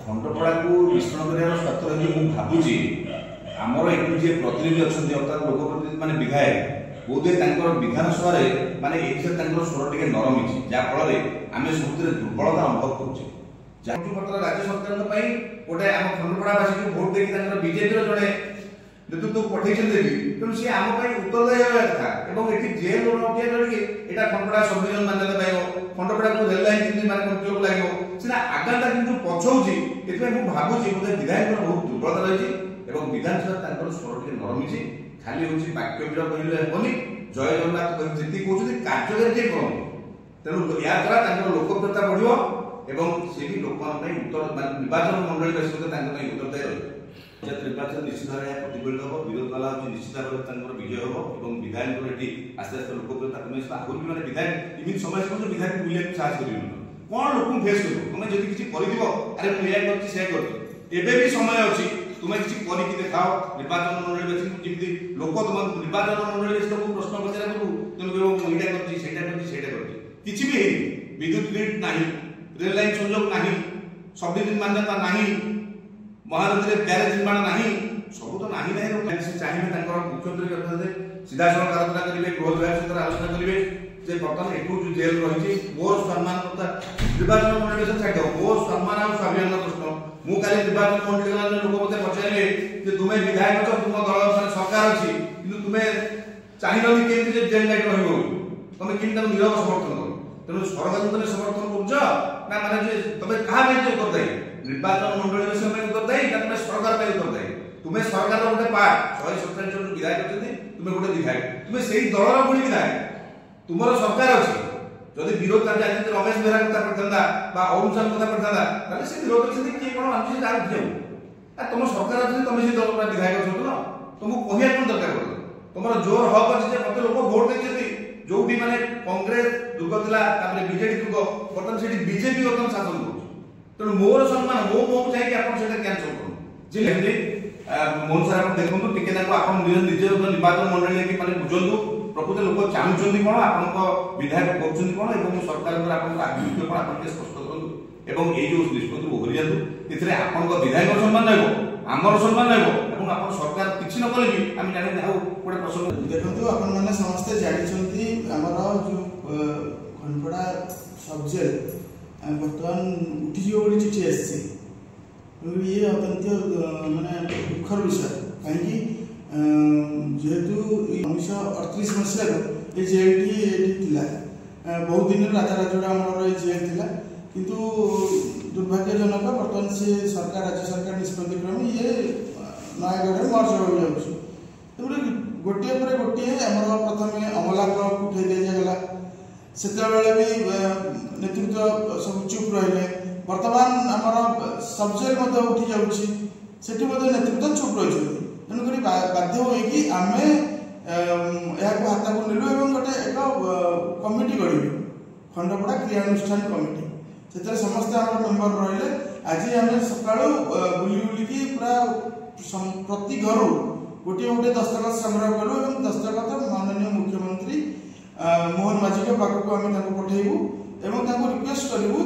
खंडपड़ा को मिश्रण कर स्वार्थ रही मुझे भावुची आमर एक जी प्रतिनिधि अच्छा अर्थात लोकप्रतिनिधि माने विधायक बोधे विधान सभा माने स्वर टे नरम जहाँफल आम सब दुर्बलता अनुभव कर राज्य सरकार गोटे आम खंडपड़ावासी भोट देखिए बीजेपी जड़े नेतृत्व पठे तेणु सी आम उत्तरदायी होगा कथा ये जेल यहाँ खंडपड़ा संविधान मान्यता पाइब खंडपड़ा को रेल लाइन कितनी मानक लगे सीना आगाता कि पछौची ये भावुची बोधे विधायक बहुत दुर्बलता रही विधानसभा स्वर टे नरमी खाली हूँ वाक्य विरोध कहले हेनी जय जगन्नाथ जी कहते कार्य करूँ तेणु या द्वारा लोकप्रियता बढ़ो से भी लोक उत्तर निर्वाचन मंडल उत्तरदायी रही निर्वाचन निश्चित भाव प्रतिफलित हम विरोध वाला निश्चित भाव विजय हम और विधायक आस्ते आस्ते लोकप्रियता कम आगे भी विधायक इमित समय से विधायक बुले साहस कर कौन लोक फेस कर तुम्हें जब किसी अरे मुझे कर समय अच्छी तुम्हें किसी करके देखाओ निर्वाचन मंडल जमी लोक तुम निर्वाचन मंडल तुमको प्रश्न पचार तुम यहाँ किसी भी विद्युत ग्रिड ना रेल लाइन संयोग ना सब मान्यता ना महानदी में ब्यारेज निर्माण ना सब तो ना चाहिए मुख्यमंत्री सीधा सड़क आलोचना करेंगे गृह विभाग सहित आलोचना करेंगे बर्तमान एठू जो जेल रही मोर सम्मान निर्वाचन मंडल छाड़ मोर सम्मान और स्वाभिमान प्रश्न मुझे निर्वाचन मंडल लोक मत पचारे तुम्हें विधायक अच्छा तुम दल सरकार अच्छी कि तुम्हें चाहिए केमती जेल लाइट रही तुम कि नीरव समर्थन कर तेणु सरकार तुम समर्थन कर माने तुम्हें क्या उत्तरदायी निर्वाचन मंडल से उत्तरदायी ना तुम्हें सरकार उत्तरदायी तुम्हें सरकार गोटे पार्ट 147 जन विधायक अच्छे तुम्हें गोटे विधायक तुम्हें से दलर पुणी विधायक तुम सरकार अच्छी जदि विरोध कार्य रमेश बेहरा कथा पड़ता अरुण साहब कथा पड़ता से विरोध अच्छे किए कौन आगे जाऊँ तुम सरकार अच्छे तुम से दल विधायक अच्छे ना तुमको कहना कौन दरकार तुम जोर हक अच्छे मत लोक भोट देखते जो भी माने कांग्रेस दुर्ग था बीजेडी दुर्ग बर्तमान से बीजेपी बर्तमान शासन कर तेणु मोर सम्मान मो चाहिए आप कैंसल करें मोहन सर आप देखो टे निजे निर्वाचन मंडल की बुझु प्रकृत लोक चाहूँ कौन आप विधायक कौन और सरकार आभिमुख्य कौन आप स्पष्ट करूँ ये जो निष्पत्ति ओहरी जातु आप विधायक सम्मान रही आमर सम्मान रहा सरकार किसी न कले भी आम जाने गोटे प्रसंग देखो आपने समस्ते जानते आमर जो खंडपड़ा सब जेल बर्तमान उठिଯିव गोटे चिठी आसी ये अत्यंत मानने दुखर विषय कहीं जेहेतु 1938 मसीह ये जेलटी बहुत दिन राजाराजुड़ा आमर ये जेल थी किंतु दुर्भाग्यजनक बर्तमान से सरकार राज्य सरकार निष्पत्ति क्रमे ये नयगढ़ मर्ज हो जाए गोटे पर गोटे आम प्रथम अमला ब्लॉक उठे दिगला से भी नेतृत्व सब चुप रही बर्तमान आमर सब जेल उठी जाऊँगी नेतृत्व चुप रही तेणुक बाध्य होमें हाथ को नेलु गोटे एक कमिटी गढ़ खंडपड़ा क्रियानुष्ठान कमिटी से समस्त आम मेम्बर रही आज आम सका बुली बुलिकी पूरा प्रति घर गोटे गोटे दस्तखत संग्रह कलु और दस्तखत माननीय मुख्यमंत्री मोहन माझी पाखक आम पठेबू और रिक्वेस्ट करूँ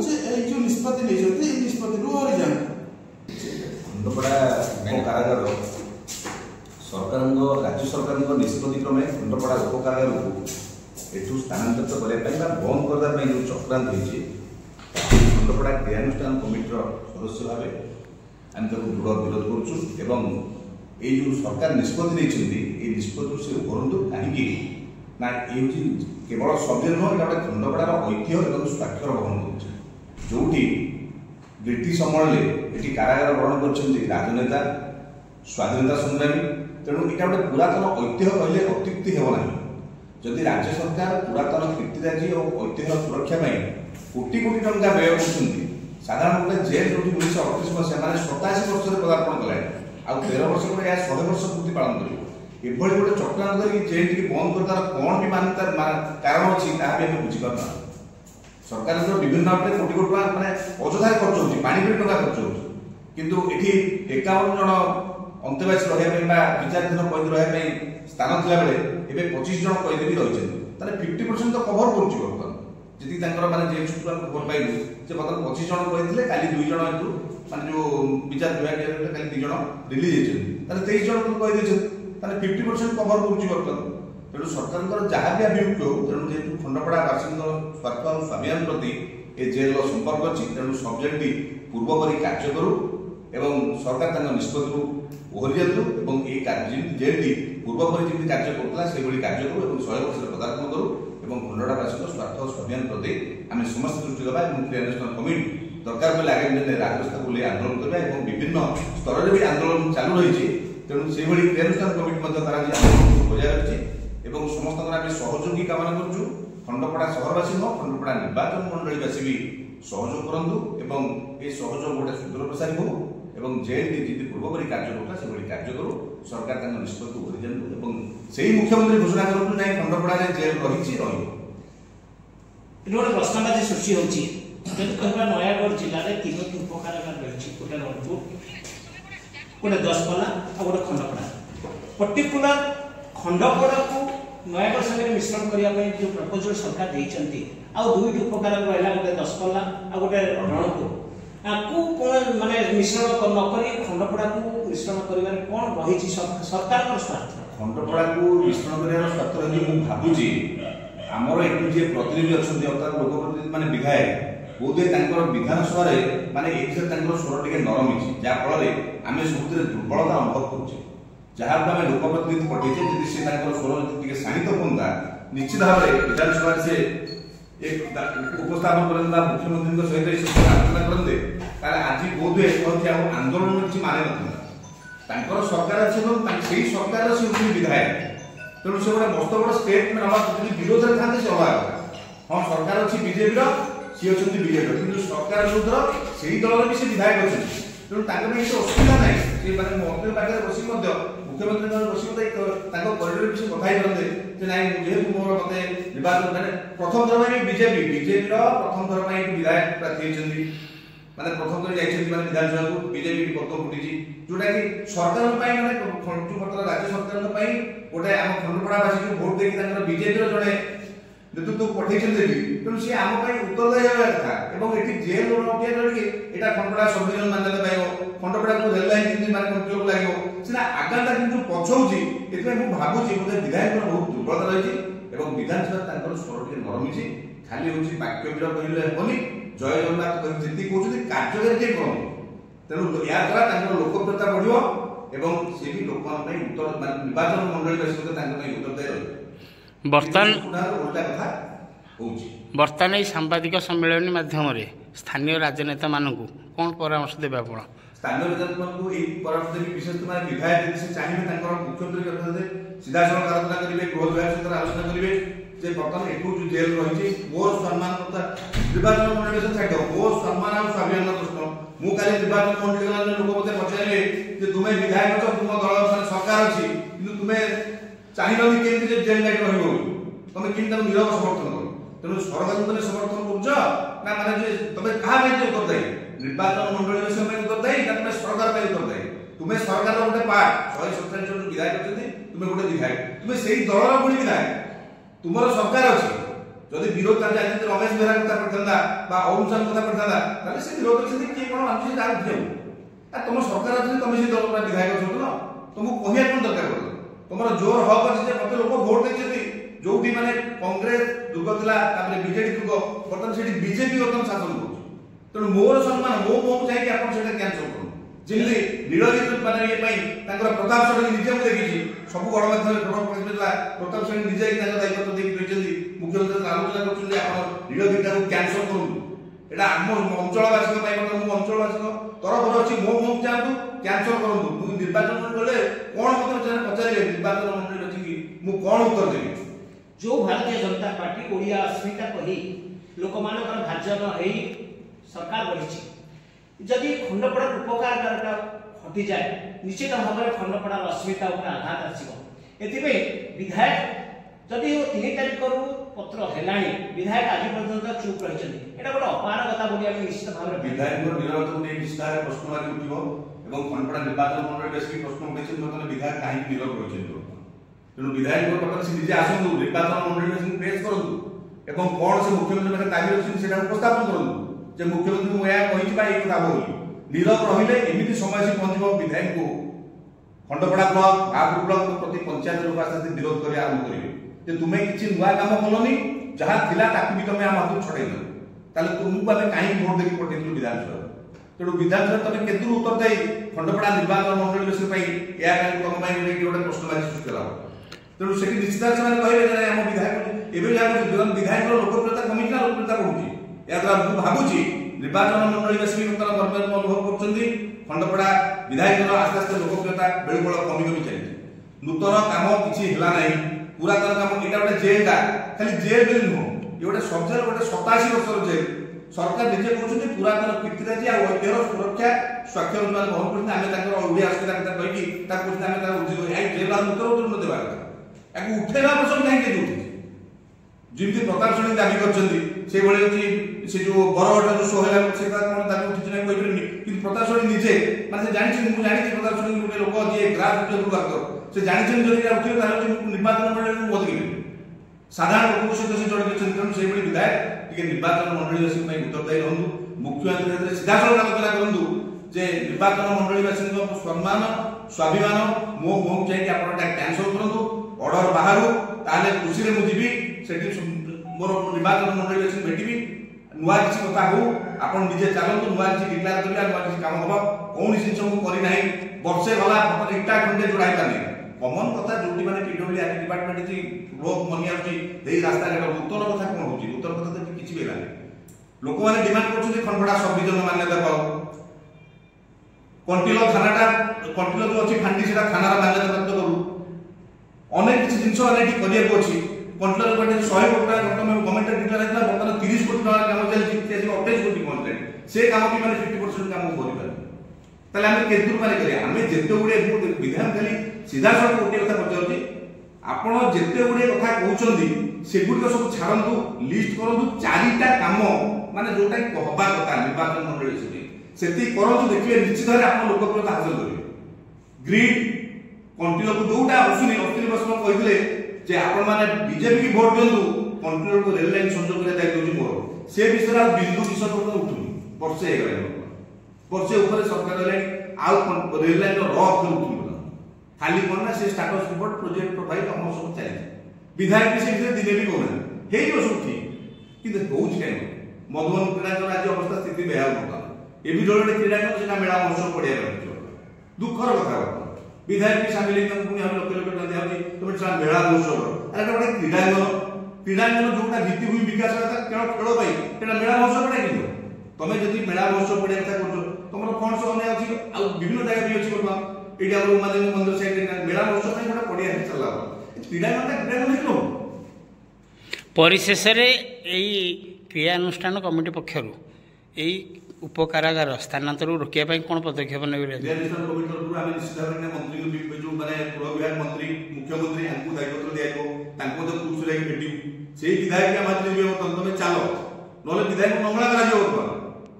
जो निष्पत्ति नहीं निष्पत्ति ओहरी जाए खंडपड़ा कारागार सरकार राज्य सरकार निष्पत्ति क्रमे खंडपड़ा लोक कारागार को एठू स्थानांतरित करने बंद करने जो चक्रांत होती खंडपड़ा क्रियानुष्ठान कमिटर सदस्य भाव आम दृढ़ विरोध करुँ ये जो सरकार निष्पत्ति नहीं निष्पत्ति से करूँ कहीं ना ये केवल सब्जेक्ट नुह गोटे खंडपड़ार ऐतिह्य और स्वाक्षर बहन कर जो ब्रिटिश अमल ये कारागार ग्रहण कर राजनेता स्वाधीनता संग्रामी तेणु यहाँ गोटे पुरातन ऐतिह्य कहले अत्युक्ति हेना जदि राज्य सरकार पुरातन कीर्तिराजी और ऐतिह्य सुरक्षा कोटी कोटी टंका व्यय कर साधारण गोटे जेल जो 1938 मसीहा 87 वर्ष पदार्पण कला आ 13 वर्ष पर 100 वर्ष पूर्ति पालन कर एभली गोटे चक्रांत करके जेल टी बंद कर तार कौन भी मान्यता कारण अच्छी ता भी आम बुझीपार सरकार विभिन्न कोटी कोटी टाँग मैंने अଯଥା खर्च हो पानी टाँग खर्च हो किंतु ये 51 जन अंतेवासी रहा विचाराधीन कैदी रहा स्थान था बेले 25 जन कैदी भी रही 50% तो कभर कर जी माने जेल छुट्टी खबर पाइलु जे बर्तमान 25 जन कहते काली 2 जन एतु माने जो विचार विभाग काली 2 जन रिलीज होते 23 जन कही 50% कवर करुच्ची बर्तमान तेणु सरकार जहाँ भी अभिमुख्य हो तेणु जेहतु खंडपड़ा बासिंद स्वार्थ और स्वाभिमान प्रति ए जेल संपर्क अच्छी तेणु सब्जेक्ट पूर्वपरी कार्य करू एवं सरकार निष्पत्ति ओहरी जातु जेल पूर्वपरी जमी कार्य करुला से कार्य करूँ और 100 वर्ष पदार्पण करूँ और खंडपड़ावासी स्वार्थ और स्वाभिमान प्रति आम समस्त दृष्टि देवा क्रियानुष्ठान कमिटी दरकार पड़े आगामी दिन राजरास्ता को आंदोलन करवा और विभिन्न स्तर में भी आंदोलन चालू रही तेणु से क्रियानुष्ठान कमिटी बजाय रही एवं समस्त आम सहयोगी कामना करुँ खंडपड़ा सहरवासी नुह खंडपड़ा निर्वाचन मंडलीवासी भी सहयोग करूँ एवं ये सहयोग गोटे सुदूर प्रसारी हो एवं जेल जी पूर्वपरी कार्य करूला से कार्य करूँ सरकार निष्पत्ति ओहरी जातु से ही मुख्यमंत्री घोषणा करूँ ना खंडपड़ा जेल रही गोटे प्रश्नबाजी सृष्टि होती कहवा नयागढ़ जिले में 3टी उपकारागार रही गोटे रଣपुर गोटे दशपल्ला और गोटे खंडपड़ा पर्टिकुलर खंडपड़ा को नयागढ़ संगे मिश्रण करने जो प्रपोजल सरकार देती आउ 2टी उपकारागार रहा गोटे दशपल्ला और गोटे रणपुर आपको कौन माने मिश्रण नक खंडपड़ा को मिश्रण कर कौन रही सरकार स्वार्थ खंडपड़ा को मिश्रण कर स्वार्थ रही मुझे भावुची आमर एटू जी प्रतिनिधि अच्छा अर्थात लोकप्रतिनिधि माने विधायक बोधे विधानसभा माने स्वर टे नरम जहाँफल आम सब दुर्बलता अनुभव करुचे जहाँ को आम लोकप्रतिनिधि पठेचे जब से स्वर शाणित पड़ता निश्चित भाव में विधानसभा से एक उपस्थापन करते मुख्यमंत्री सहित आलोचना करते आज बोध हुए आंदोलन किसी माने ना सरकार अच्छे सरकार से विधायक तेणु से गोटे मस्त बड़ स्टेटमेंट ना विरोध में था से अलग हाँ सरकार अच्छी बीजेपी सी अच्छा बीजेपी कि सरकार विरुद्ध से दल भी से विधायक अच्छे तेणु किसी असुविधा ना सी मैंने मंत्री पाखे बस मुख्यमंत्री बस करिडर किसी कथा करते ना जेहतु मोर मत निर्वाचन मैंने प्रथम थर में बीजेपी प्रथम थर में विधायक प्रार्थी होती माने प्रथम कर विधानसभा को बीजेपी पद फुटी जोटा कि सरकार माने राज्य सरकार गोटे आम खंडपड़ावासी को भोट देखिए बीजेपी जड़े नेतृत्व पठे तेणु सी आम उत्तरदायी होगा कथा ये जेल यहाँ खंडपड़ा संविधान मान्यता पाइब खंडपड़ा को रेल लाइन कितनी माने कंट्रोल लगे सीना आगामी दिन जो पछौची ये भावुची बोधे विधायक बहुत दुर्बलता रही विधानसभा स्वर टे नरमी खाली हूँ वाक्य विरोध कहले हेनी जय जगन्नाथ जी कहते कार्य किए करूँ तेणु या द्वारा लोकप्रियता बढ़ से भी लोक निर्वाचन मंडलीवासी उत्तरदायी रही बर्तमान ये सांबादिक सम्मेलन माध्यम स्थानीय राजनेता मानू कौन परामर्श देवे आप स्थानीय राजनेता परामर्श देवी विशेष विधायक से चाहिए मुख्यमंत्री सीधा सड़क आलोचना करेंगे गृह विभाग सहित आलोचना करेंगे बर्तमान एटू जो जेल रही मोर सम्मान निर्वाचन मंडली छाड़ मोर सम्मान और स्वाभिमान प्रश्न मुझे निर्वाचन मंडली लोक मत पचारे तुम्हें विधायक तुम दल सरकार अच्छी कि तुम्हें चाहिए केमती जेल लाइट तुम कि नीरव समर्थन कर तेणु सरकार समर्थन कर माने तुम्हें क्या उत्तरदायी निर्वाचन मंडली उत्तरदायी ना तुम्हें सरकार उत्तरदायी तुम्हें सरकार गोटे पार्ट 147 जन विधायक अच्छे तुम्हें गोटे विधायक तुम्हें से दलर पुणी विधायक तुम सरकार अच्छी जदि विरोध राजनीति रमेश बेहरा कथा पड़ता ओम चांद कथा पड़ता से विरोध किए कौन आम जाऊँ तुम सरकार अच्छे तुम से दल विधायक अच्छे ना तुमको कहना कौन दरकार पड़ता तुम जोर हक अच्छे मत लोक भोट देखते जो माने कांग्रेस दुर्ग था बीजेडी दुर्ग बर्तमान से बीजेपी बर्तमान शासन कर तेणु मोर सम्मान मो मुझे चाहिए आप कैंसल करूँ जमी नीलगिरी माने ये प्रताप षडंगी निजे मुझे देखी सब गणमाध्यम फोटो पकड़ा प्रताप षडंगी निजे दायित्व देखिए मुख्यमंत्री आलोचना कर नीलगिरी को कैंसल करूँ यहाँ आम अंचलवासी मुझे अंचलवासी तरफ अच्छी मो मुझे चाहूँ कैंसल करूँ मुझे निर्वाचन मंडली गले कौन मत पचारे निर्वाचन मंडली अच्छी मुझे कौन उत्तर देवी जो भारतीय जनता पार्टी ओडिया अस्मिता कही लोक मान भाजन हो सरकार बढ़ी जदि खंडपड़ा उपकारागार हटि जाए निश्चित भाव में खंडपड़ा अस्मिता आघात आसो विधायक जदि 3 तारिख पत्र है विधायक आज पर्यटन चुप रही गोटे अपारगता निश्चित भाव में विधायक विस्तार प्रश्नवादी उठो खंडपड़ा निर्वाचन मंडली प्रश्न उठे विधायक कहीं नीरव रही तेणु विधायक निजे आसतु निर्वाचन मंडली पेश करूँ এবং কোন সে মুখ্যমন্ত্রী মানে দাবি রয়েছে সেটা উপস্থাপন করନ୍ତୁ যে মুখ্যমନ୍ତ୍ରୀ ମୁଁ ଏହା କହିଛି ବା ଏଇ କଥା ବୋଲି নীরব রহিলে এমিতি সময় সে পৌঁছব বিধায়ক খন্ডপড়া ব্লক বাহাপুর ব্লক প্রতি পঞ্চায়েত লোক আসতে বিরোধ করে আরম্ভ করবে যে তুমি কিছু নূয়া কাম কলনি যাহা ଥିଲା তাকে ବି তুমি ଆମ ହାତରୁ ଛଡ଼େଇ ଦେବ তাহলে ତୁମକୁ ଆମେ କାହିଁକି ଭୋଟ ଦେଇକି ପଠେଇଥିଲୁ ବିଧାନସଭା ତେଣୁ ବିଧାନସଭା ତମେ କେତେରୁ ଉତ୍ତର ଦେଇ ଖଣ୍ଡପଡ଼ା ନିର୍ବାଚନ ମଣ୍ଡଳୀ ବିଷୟ ପାଇଁ ଏହା ପାଇଁ ତମ ପାଇଁ ଗୋଟେ ପ୍ରଶ୍ନବାଚୀ ସୃଷ୍ଟି କଲା ତେଣୁ ସେଠି ନିଶ୍ଚିତ ସେମାନେ କହିବେ ଯେ ଆମ ବିଧାୟକ ଏବେ ଯାହା ବିଧାୟକର ଲୋକପ୍ରିୟତା କମିଛି ନା ଲୋକପ୍ରିୟତା ବଢୁଛି ଏହାଦ୍ୱାରା ମୁଁ ଭାବୁଛି ନିର୍ବାଚନ ମଣ୍ଡଳୀବାସୀ ବର୍ତ୍ତମାନ ଗର୍ବ ଅନୁଭବ କରୁଛନ୍ତି ଖଣ୍ଡପଡ଼ା ବିଧାୟକର ଆସ୍ତେ ଆସ୍ତେ ଲୋକପ୍ରିୟତା ବେଳୁବେଳ କମି କମି ଚାଲିଛି ନୂତନ କାମ କିଛି ହେଲା ନାହିଁ ପୁରାତନ କାମ ଏଇଟା ଗୋଟେ ଜେଲଟା ଖାଲି ଜେଲ ବୋଲି ନୁହଁ ଏ ଗୋଟେ ସବଜେଲ ଗୋଟେ 87 ବର୍ଷର ଜେଲ ସରକାର ନିଜେ କହୁଛନ୍ତି ପୁରାତନ କୀର୍ତ୍ତିରାଜି ଆଉ ଐତିହ୍ୟର ସୁରକ୍ଷା ସ୍ୱାକ୍ଷର ମାନେ ବହନ କରୁଛନ୍ତି ଆମେ ତାଙ୍କର ଓଡ଼ିଆ ଅସୁବିଧା କଥା କହିକି ତାକୁ କହୁଛନ୍ତି ଆମେ ତାର ଉଦ୍ଧି ଏଇ ଜେଲ ନୂତନ ଦେବା କଥା ତାକୁ ଉଠେଇବା ଆବଶ୍ୟକ କାହିଁକି ଉଠୁଛି ଯେମିତି ପ୍ରତାପ ଷଡ଼ଙ୍ଗୀ ଦାବି କରିଛନ୍ତି ସେଇଭଳି ହେଉଛି ସେ ଯୋଉ ବରଗଡ଼ର ଯୋଉ ଶୋ ହେଲା ସେ କଣ ଦାବି ଉଠିଛି ନା କହିପାରିବିନି କିନ୍ତୁ ପ୍ରତାପ ଷଡ଼ଙ୍ଗୀ ନିଜେ ମାନେ ସେ ଜାଣିଛନ୍ତି ମୁଁ ଜାଣିଛି ପ୍ରତାପ ଷଡ଼ଙ୍ଗୀ ଗୋଟେ ଲୋକ ଯିଏ ଗ୍ରାସ ରୁଟ୍ ୱାର୍କର ସେ ଜାଣିଛନ୍ତି ଯଦି ଉଠିବ ତାହେଲେ ନିର୍ବାଚନ ମଣ୍ଡଳୀକୁ ବଦଳିବେ ସାଧାରଣ ଲୋକଙ୍କ ସହିତ ସେ ଜଡ଼ିତ ଅଛନ୍ତି ତେଣୁ ସେଇଭଳି ବିଧାୟକ ଟିକେ ନିର୍ବାଚନ ମଣ୍ଡଳୀବାସୀଙ୍କ ପାଇଁ ଉତ୍ତରଦାୟୀ ରହନ୍ତୁ ମୁଖ୍ୟମନ୍ତ୍ରୀ ସିଧାସଳଖ ଆଲୋଚନା କରନ୍ତୁ ଯେ ନିର୍ବାଚନ ମଣ୍ଡଳୀବାସୀଙ୍କ ସମ୍ମାନ ସ୍ୱାଭିମାନ ମୋ ମୁହଁକୁ ଯାଇକି ଆପଣ ଏଟା କ୍ୟାନସଲ କରନ୍ତୁ ଅର୍ଡର ବାହାରୁ ତାହେଲେ ଖୁସିରେ ମୁଁ ଯିବି ସେଠି ମୋର ନିର୍ବାଚନ ମଣ୍ଡଳୀବାସୀ ଭେଟିବି ନୂଆ କିଛି କଥା ହଉ ଆପଣ ନିଜେ ଚାଲନ୍ତୁ ନୂଆ କିଛି ଡିକ୍ଲାର କରିବେ ନୂଆ କିଛି କାମ ହବ କୌଣସି ଜିନିଷ ମୁଁ କରିନାହିଁ ବର୍ଷେ ଗଲା ଇଟା ଖଣ୍ଡେ ଯୋଡ଼ା ହେଇପାରୁନି କମନ କଥା ଯୋଉଠି ମାନେ ପିଡବ୍ଲ୍ୟୁ ଆକ୍ଟ ଡିପାର୍ଟମେଣ୍ଟ ଅଛି ରୋଗ ମନି ଆସୁଛି ଏଇ ରାସ୍ତାଘାଟ ନୂତନ କଥା କଣ ହଉଛି ନୂତନ କଥା ତ କିଛି ବି ହେଲାନି ଲୋକମାନେ ଡିମାଣ୍ଡ କରୁଛନ୍ତି ଖଣ୍ଡପଡ଼ା ସବିଜନ ମାନ୍ୟତା ପାଉ କଣ୍ଟିଲ ଥାନାଟା କଣ୍ଟିଲ ଯୋଉ ଅଛି ଫାଣ୍ଡି ସେଟା ଥାନାର ମାନ୍ୟତା ପ୍ରାପ୍ତ କରୁ ଅନେକ କିଛି ଜିନିଷ ଅନେକ କରିବାକୁ ଅଛି କଣ୍ଟିଲ ଗୋଟେ 100 କୋଟି ଟଙ୍କା ଗଭର୍ଣ୍ଣମେଣ୍ଟ ଡିକ୍ଲାର ହେଇଥିଲା ବର୍ତ୍ତମାନ 30 କୋଟି ଟଙ୍କା କାମ ଚାଲିଛି 28 କୋଟି ପହଞ୍ଚିଲାଣି ସେ କାମ ବି ମାନେ 50% କାମ କରିପାରିବେ ତାହେଲେ ଆମେ କେନ୍ଦ୍ର ମାନେ କରିବା ଆମେ ଯେତେ ଗୁଡେ ବିଧାନ ଖାଲି ସିଧାସଳଖ ଗୋଟିଏ କଥା ପଚାରୁଛି ଆପଣ ଯେତେ ଗୁଡେ କଥା କହୁଛନ୍ତି ସେଗୁଡ଼ିକ ସବୁ ଛାଡ଼ନ୍ତୁ ଲିଷ୍ଟ କରନ୍ତୁ 4ଟା କାମ ମାନେ ଯୋଉଟା ହବା କଥା ନିର୍ବାଚନ ମଣ୍ଡଳୀ ସେତିକି କରନ୍ତୁ ଦେଖିବେ ନିଶ୍ଚିତ ଭାବରେ ଆପଣ ଲୋକପ୍ରିୟତା ହାସଲ କରିବେ ଗ୍ରିଡ୍ କଣ୍ଟିଲକୁ ଯୋଉଟା ଆସୁନି 80 ବର୍ଷ କହିଥିଲେ ଯେ ଆପଣ ମାନେ ବିଜେପି କି ଭୋଟ ଦିଅନ୍ତୁ କଣ୍ଟିଲକୁ ରେଲ ଲାଇନ ସଂଯୋଗ କରିବା ଦାୟିତ୍ୱ ହେଉଛି ମୋର ସେ ବିଷୟରେ ଆଉ ବିନ୍ଦୁ କିଶୋର ଉଠୁନି ବର୍ଷେ ହେଇଗଲାଣି ବର୍ଷେ ଉପରେ ସରକାର ହେଲାଣି ଆଉ ରେଲ ଲାଇନର ର ଅକ୍ଷର ଉଠୁନି ଖାଲି କଣ ନା ସେ ଷ୍ଟାଟସ୍ ରିପୋର୍ଟ ପ୍ରୋଜେକ୍ଟ ପ୍ରୋଫାଇଲ ଆମର ସବୁ ଚାଲିଛି ବିଧାୟକ ବି ସେ ଭିତରେ ଦିନେ ବି କହୁନାହାନ୍ତି ହେଇଯିବ ସବୁ ଠିକ କିନ୍ତୁ ହଉଛି କାହିଁକି ମଧୁବନ କ୍ରୀଡ଼ାଙ୍କର ଆଜି ଅବସ୍ଥା ସ୍ଥିତି ବେହାଲ ବର୍ତ୍ତମାନ ଏ ବି ଯୋଉଠି କ୍ରୀଡ଼ାଙ୍କର ସେଟା ମେଳା ମହୋତ୍ସବ ପଡ଼ିଆ ରହିଛି ଦୁଃଖର କଥା ବର୍ତ୍ତମାନ ବିଧାୟକ ବି ସାମିଲ ହେଇକି ପୁଣି ଆମେ ଲକ୍ଷ ଲକ୍ଷ ଟଙ୍କା ଦିଆହଉଛି ତମେ ସେଟା ମେଳା ମହୋତ୍ସବ ଆରେ ଏଟା ଗୋଟେ କ୍ରୀଡ଼ାଙ୍ଗନ ଯୋଉଟା ଭିତ୍ତିଭୂମି ବିକାଶ କଥା ଖେଳ ପାଇଁ ସେଟା ମେଳା ମହୋତ୍ସବ ପଡ଼ିଆ କିନ୍ତୁ ତମେ ଯଦି ମେଳା ମହୋତ୍ସବ ପଡ଼ିଆ କଥା କରୁଛ ତମର ଫଣ୍ଡ ସବୁ ଅନ୍ୟ ଅଛି ଆଉ ବିଭିନ୍ନ ଜାଗା ବି ଅଛି ବର୍ତ୍ତମାନ ଏଇଠି ଆମର ଉମାଦେବୀ ମନ୍ଦିର ସାଇଡରେ ମେଳା ମହୋତ୍ସବ ପାଇଁ ଗୋଟେ ପଡ଼ିଆ ହେଇ ଚାଲିଲା କ୍ରୀଡ଼ାଙ୍ଗନ ହେଇଯିବ ପରିଶେଷରେ ଏଇ କ୍ରିୟାନୁଷ୍ଠାନ କମିଟି ପକ୍ଷରୁ ଏଇ ଉପକାରାଗାର ସ୍ଥାନାନ୍ତରକୁ ରୋକିବା ପାଇଁ କ'ଣ ପଦକ୍ଷେପ ନେବେ କ୍ରିୟାନୁଷ୍ଠାନ କମିଟି ତରଫରୁ ଆମେ ନିଶ୍ଚିତ ଭାବରେ ମନ୍ତ୍ରୀ ଯୋଉ ମାନେ ଗୃହ ବିଭାଗ ମନ୍ତ୍ରୀ ମୁଖ୍ୟମନ୍ତ୍ରୀ ତାଙ୍କୁ ଦାୟିତ୍ୱ ଦିଆଯିବ ତାଙ୍କୁ ମଧ୍ୟ ଖୁସି ଲାଗି ଭେଟିବୁ ସେଇ ବିଧାୟକ ଆମ ହାତରେ ଯିବେ ତମେ ଚାଲ ନହେଲେ ବିଧାୟକ ମଙ୍ଗଳା କରାଯିବ ବର୍ତ୍ତମାନ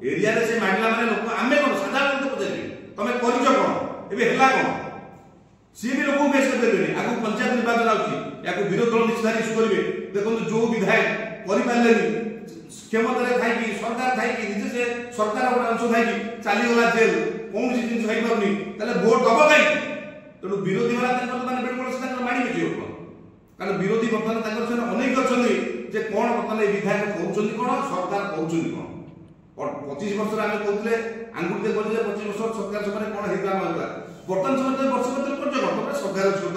ଏରିଆରେ ସେ ମାଗିଲା ମାନେ ଲୋକ ଆମେ କ'ଣ ସାଧାରଣ ପଚାରିବେ ତମେ କରିଛ କ'ଣ ଏବେ ହେଲା କ'ଣ ସିଏ ବି ଲୋକଙ୍କୁ ବେଶ କରିପାରିବେନି ଆଗକୁ ପଞ୍ଚାୟତ ନିର୍ବାଚନ ଆସୁଛି ୟାକୁ ବିରୋଧ ଦଳ ନିଶ୍ଚିତ ଇସ୍ୟୁ କରିବେ ଦେଖନ୍ତୁ ଯୋଉ ବିଧାୟକ କରିପାରିଲେନି କ୍ଷମତାରେ ଥାଇକି ସରକାର ଥାଇକି ନିଜେ ସେ ସରକାର ଗୋଟେ ଅଂଶ ଥାଇକି ଚାଲିଗଲା ଜେଲ କୌଣସି ଜିନିଷ ହେଇପାରୁନି ତାହେଲେ ଭୋଟ ଦବ କାହିଁକି ତେଣୁ ବିରୋଧୀ ମାନେ ତାଙ୍କର ମାନେ ବେଳବେଳେ ସେ ତାଙ୍କର ମାଡ଼ି ବେଶୀ କାରଣ ବିରୋଧୀ ବର୍ତ୍ତମାନ ତାଙ୍କର ସେ ଅନେକ ଅଛନ୍ତି ଯେ କ'ଣ ବର୍ତ୍ତମାନ ଏ ବିଧାୟକ କହୁଛନ୍ତି କ'ଣ ସରକାର କହୁଛନ୍ତି କ'ଣ 25 ବର୍ଷରେ ଆମେ କହୁଥିଲେ ଆଙ୍ଗୁଠି ଦେଖୁଥିଲେ ଯେ 25 ବର୍ଷ ସରକାର ସମୟରେ କ'ଣ ହେଇଥିଲା ନହେଲା ବର୍ତ୍ତମାନ ସମୟରେ ବର୍ଷ ଭିତରେ କରୁଛ କ'ଣ ସରକାର ଅଛି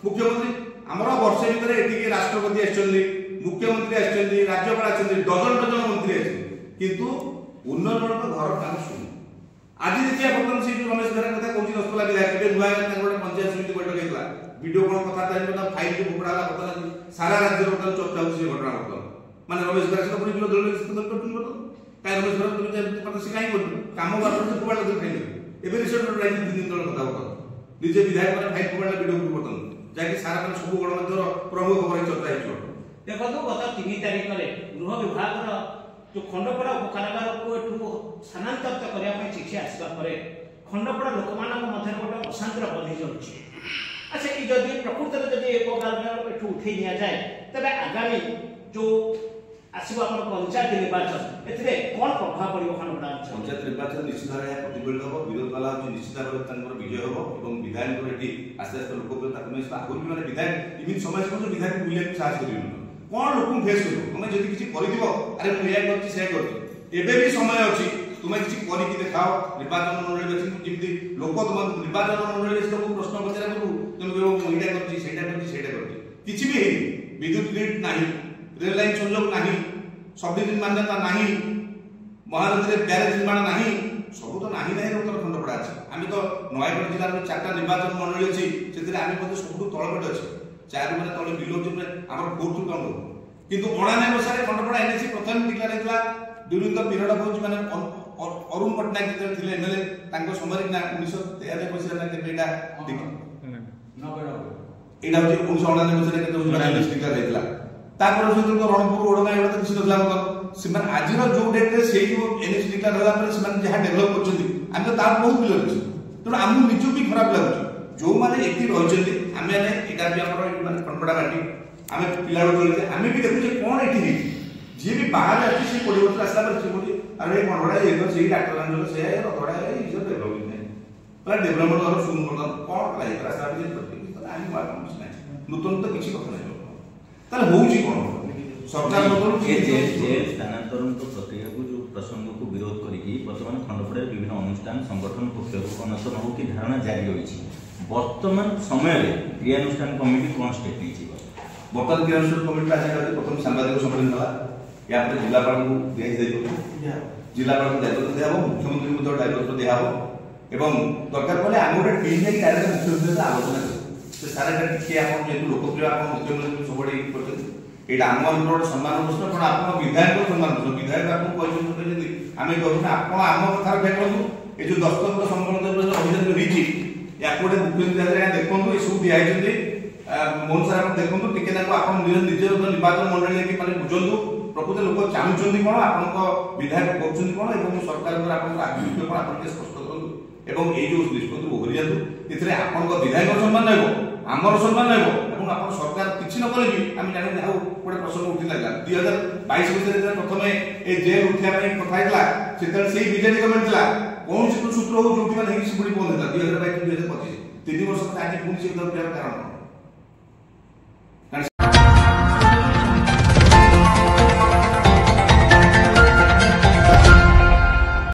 ମୁଖ୍ୟମନ୍ତ୍ରୀ ଆମର ବର୍ଷେ ଭିତରେ ଏଠିକି ରାଷ୍ଟ୍ରପତି ଆସିଛନ୍ତି ମୁଖ୍ୟମନ୍ତ୍ରୀ ଆସିଛନ୍ତି ରାଜ୍ୟପାଳ ଆସିଛନ୍ତି ଡଜନ ଡଜନ ମନ୍ତ୍ରୀ ଆସିଛନ୍ତି କିନ୍ତୁ ଉନ୍ନୟନର ଘର କାମ ଶୁଣୁ ଆଜି ଦେଖିବା ବର୍ତ୍ତମାନ ସେ ଯୋଉ ରମେଶ ବେହେରା କଥା କହୁଛି ଦଶପଲ୍ଲା ବିଧାୟକ ଏବେ ନୂଆ ତାଙ୍କର ଗୋଟେ ପଞ୍ଚାୟତ ସମିତି ବୈଠକ ହେଇଥିଲା ଭିଡ଼ିଓ କ'ଣ କଥା ଫାଇଲ ଯୋଉ ଫୋପଡ଼ା ହେଲା ବର୍ତ୍ତମାନ ସାରା ରାଜ୍ୟରେ ବର୍ତ୍ତମାନ ଚର୍ଚ୍ଚା ହେଉଛି ସେ ଘଟଣା ବର୍ତ୍ତମାନ ମାନେ ରମେଶ ବେହେରା ସେଟା ପୁଣି ବିରୋଧ ଦଳରେ କରୁଛନ୍ତି ବର୍ତ୍ତମାନ କାହିଁ ରମେଶ ବେହେରା ସେ କାହିଁ କରୁଛନ୍ତି କାମ ବାଟରେ ଫୋପାଡ଼ିଲା ଖାଇଲେ ଏବେ ରିସେଣ୍ଟ ରାଜନୀତି 3 ଦିନ ତଳ କଥା ବର୍ତ୍ତମାନ ନିଜେ ବିଧାୟକ ମାନେ ଫାଇଲ ଫୋପାଡ଼ିଲା ଭିଡ଼ିଓ ବର୍ତ୍ତମାନ ଯାହାକି ସାରା ମାନେ ସବୁ ଗଣମାଧ୍ୟମର ପ୍ରମୁଖ ଖବର ଚର୍ଚ୍ଚା ହେଇଛି ଦେଖନ୍ତୁ ଗତ 3 ତାରିଖରେ ଗୃହ ବିଭାଗର ଯୋଉ ଖଣ୍ଡପଡ଼ା ଉପକାରାଗାରକୁ ଏଠୁ ସ୍ଥାନାନ୍ତରିତ କରିବା ପାଇଁ ଚିଠି ଆସିବା ପରେ ଖଣ୍ଡପଡ଼ା ଲୋକମାନଙ୍କ ମଧ୍ୟରେ ଗୋଟେ ଅଶାନ୍ତିର ବନ୍ଧି ଯାଉଛି ଆଚ୍ଛା ଯଦି ପ୍ରକୃତରେ ଯଦି ଉପକାରାଗାର ଏଠୁ ଉଠେଇ ନିଆଯାଏ ତେବେ ଆଗାମୀ ଯୋଉ ଆସିବ ଆମର ପଞ୍ଚାୟତ ନିର୍ବାଚନ ଏଥିରେ କ'ଣ ପ୍ରଭାବ ପଡ଼ିବ ଖଣ୍ଡପଡ଼ା ଅଞ୍ଚଳ? ପଞ୍ଚାୟତ ନିର୍ବାଚନ ନିଶ୍ଚିତ ଭାବରେ ଏହା ପ୍ରତିଫଳିତ ହେବ। ବିରୋଧ ବାଲା ହେଉଛି ନିଶ୍ଚିତ ଭାବରେ ତାଙ୍କର ବିଜୟ ହେବ ଏବଂ ବିଧାୟକଙ୍କର ଏଠି ଆସ୍ତେ ଆସ୍ତେ ଲୋକପ୍ରିୟତା କମିଯିବ। ଆଗରୁ ବି ମାନେ ବିଧାୟକ ଏମିତି ସମୟ ଆସିବ ଯେ ବିଧାୟକ ବୁଲିବାକୁ ସାହସ କରିବେନି। କ'ଣ ଲୋକଙ୍କୁ ଫେସ୍ କରିବ? ତମେ ଯଦି କିଛି କରିଥିବ ଆରେ ମୁଁ ଏହା କରିଛି ସେୟା କରିଛି, ଏବେ ବି ସମୟ ଅଛି ତୁମେ କିଛି କରିକି ଦେଖାଅ। ନିର୍ବାଚନ ମଣ୍ଡଳୀ ଅଛି ଯେମିତି ଲୋକ ତୁମ ନିର୍ବାଚନ ମଣ୍ଡଳୀ ତମକୁ ପ୍ରଶ୍ନ ପଚାରିବା ପୂର୍ବରୁ ତୁମେ କହିବ ମୁଁ ଏଇଟା କରିଛି ସେଇଟା କରିଛି ସେଇଟା କରିଛି। କିଛି ବି ହେଇନି, ବିଦ୍ୟୁତ ଗ୍ରିଡ୍ ନାହିଁ, ରେଳ ଲାଇନ ସଂଯୋଗ ନାହିଁ, ସବଡିଭିଜନ ମାନ୍ୟତା ନାହିଁ, ମହାନଦୀରେ ବ୍ୟାରେଜ ନିର୍ମାଣ ନାହିଁ, ସବୁ ତ ନାହିଁ ନାହିଁ ଉତ୍ତର ଖଣ୍ଡପଡ଼ା ଅଛି। ଆମେ ତ ନୟାଗଡ଼ ଜିଲ୍ଲାର 4ଟା ନିର୍ବାଚନ ମଣ୍ଡଳୀ ଅଛି, ସେଥିରେ ଆମେ ମଧ୍ୟ ସବୁଠୁ ତଳପଟେ ଅଛି, 4 ମାନେ ତଳେ ବିଲୋ ଆମର 4th କାଉଣ୍ଟ। କିନ୍ତୁ 99 ମସିହାରେ ଖଣ୍ଡପଡ଼ା ଏନ୍ଏସି ପ୍ରଥମେ ଡିକ୍ଲାର ହେଇଥିଲା ଡ୍ୟୁରିଂ ଦ ପିରିୟଡ଼ ଅଫ୍ ହେଉଛି ମାନେ ଅରୁଣ ପଟ୍ଟନାୟକ ଯେତେବେଳେ ଥିଲେ ଏମଏଲଏ ତାଙ୍କ ସମୟରେ ନା 1993 ମସିହାରେ ନା କେବେ ଏଇଟା ଏଇଟା ହେଉଛି 1999 ମସିହାରେ କେତେ ହେଉଛି ଡିକ୍ଲାର ହେଇଥିଲା। ତାପରେ ରଣପୁର ଓଡଗାଁ ଏଗୁଡ଼ା ତ କିଛି ନଥିଲା ଆମର। ସେମାନେ ଆଜିର ଯୋଉ ଡେଟ୍ରେ ସେଇ ଯୋଉ ଏନ୍ଏସି ଡିକ୍ଲାର ହେଲା ପରେ ସେମାନେ ଯାହା ଡେଭଲପ କରୁଛନ୍ତି ଆମେ ତ ତାର ବହୁତ ବିଲ ଅଛି। ତେଣୁ ଆମକୁ ନିଜକୁ ବି ଖରାପ ଲାଗୁଛି ଯୋଉମାନେ ଏଠି ରହିଛନ୍ତି। ଆମେ ଏଇଟା ବି ଆମର ମାନେ ଖଣ୍ଡପଡ଼ା ମାଟି ଆମେ ପିଲାବେଳୁ ରହିଛେ, ଆମେ ବି ଦେଖୁଛେ କ'ଣ ଏଠି ହେଇଛି। ଯିଏ ବି ବାହାରେ ଅଛି ସେ 20 ବର୍ଷ ଆସିଲା ପରେ ସେ କହୁଛି ଆରେ ଏଇ ଖଣ୍ଡପଡ଼ା ହେଇଥିବ ସେଇ ଡାକ୍ତରଖାନା ସେ ରଥଡ଼ା ଏଇ ଡେଭଲପମେଣ୍ଟ ନାହିଁ ପୁରା ଡେଭଲପମେଣ୍ଟ ଧର ଶୁଣୁ କ'ଣ ହେଲା ରାସ୍ତା ଆମେ କିଛି ନାହିଁ, ନୂତନ ତ କିଛି କଥା ନାହିଁ। ତାହେଲେ ହଉଛି କ'ଣ ସରକାର ସ୍ଥାନାନ୍ତରଣ ପ୍ରକ୍ରିୟାକୁ ଯୋଉ ପ୍ରସଙ୍ଗକୁ ବିରୋଧ କରିକି ବର୍ତ୍ତମାନ ଖଣ୍ଡପଡ଼ାରେ ବିଭିନ୍ନ ଅନୁଷ୍ଠାନ ସଂଗଠନ ପକ୍ଷରୁ ଅନଶନ ହଉ କି ଧାରଣା ଜାରି ରହିଛି। ବର୍ତ୍ତମାନ ସମୟରେ କ୍ରିୟାନୁଷ୍ଠାନ କମିଟି କ'ଣ ଷ୍ଟେପ୍ ନେଇଛି? ବର୍ତ୍ତମାନ କ୍ରିୟାନୁଷ୍ଠାନ କମିଟି ଆଜି ପ୍ରଥମ ସାମ୍ବାଦିକ ସମ୍ମିଳନୀ ହେଲା, ୟା ପରେ ଜିଲ୍ଲାପାଳଙ୍କୁ ଦିଆଯାଇପାରିବ, ଜିଲ୍ଲାପାଳଙ୍କୁ ଦାୟିତ୍ୱ ଦିଆହବ, ମୁଖ୍ୟମନ୍ତ୍ରୀଙ୍କୁ ମଧ୍ୟ ଦାୟିତ୍ୱ ଦିଆହବ ଏବଂ ଦରକାର ପଡ଼ିଲେ ଆମେ ଗୋଟେ ଟିମ୍ ଯାଇକି ଡାଇରେକ୍ଟ ମୁଖ୍ୟମନ୍ତ୍ରୀ ସହିତ ଆଲୋଚନା କରିବୁ ସେ ସାର୍ ଏଇଟା ଟିକେ ଆପଣ ଯେହେତୁ ଲୋକପ୍ରିୟ ଆପଣ ମୁଖ୍ୟମନ୍ତ୍ରୀ ସବୁଆଡ଼େ କରିଛନ୍ତି ଏଇଟା ଆମ ମାନଙ୍କର ଗୋଟେ ସମ୍ମାନ ପ୍ରଶ୍ନ, କାରଣ ଆପଣ ବିଧାୟକ ସମ୍ମାନ ପ୍ରଶ୍ନ। ବିଧାୟକ ଆପଣଙ୍କୁ କହିଛନ୍ତି ଆମେ କହୁଛୁ ଆପଣ ଆମ କଥାରେ ଫେରନ୍ତୁ। ଏ ଯୋଉ ଦସ୍ତଖତ ସମ୍ବନ୍ଧ ଅଭିଯାନ ହେଇଛି ୟାକୁ ଗୋଟେ ମୁଖ୍ୟମନ୍ତ୍ରୀ ଦେଖନ୍ତୁ, ଏସବୁ ଦିଆହେଇଛନ୍ତି ମୋହନ ସାର୍ ଆପଣ ଦେଖନ୍ତୁ ଟିକେ ନାକୁ ଆପଣ ନିଜର ନିର୍ବାଚନ ମଣ୍ଡଳୀ ନେଇକି ମାନେ ବୁଝନ୍ତୁ ପ୍ରକୃତ ଲୋକ ଚାହୁଁଛନ୍ତି କ'ଣ, ଆପଣଙ୍କ ବିଧାୟକ କରୁଛନ୍ତି କ'ଣ ଏବଂ ସରକାରଙ୍କର ଆପଣଙ୍କ ଆଭିମୁଖ୍ୟ କ'ଣ ଆପଣ ଟିକେ ସ୍ପଷ୍ଟ କରନ୍ତୁ ଏବଂ ଏଇ ଯୋଉ ନିଷ୍ପତ୍ତି ଓହରି ଯାଆନ୍ତୁ। ଏଥିରେ ଆପଣଙ୍କ ବିଧାୟକର ସମ୍ମାନ ରହିବ, ଆମର ସମ୍ମାନ ରହିବ ଏବଂ ଆପଣ ସରକାର କିଛି ନ କଲେ ବି ଆମେ ଜାଣିବୁ ଆଉ ଗୋଟେ ପ୍ରସଙ୍ଗ ଉଠି ଲାଗିଲା 2022 ମସିହାରେ ଯେତେବେଳେ ପ୍ରଥମେ ଏ ଜେଲ୍ ଉଠିବା ପାଇଁ କଥା ହେଇଥିଲା ସେତେବେଳେ ସେଇ ବିଜେଡି ଗଭର୍ଣ୍ଣମେଣ୍ଟ ଥିଲା। କୌଣସି ସୂତ୍ର ହଉ ଯୋଉଠି ମାନେ ହେଇକି ସେପରି ବନ୍ଦ ହେଇଥିଲା 2022 2025 3 ବର୍ଷ ପରେ ଆଜି ପୁଣି ସେ ଉଠିବାର କାରଣ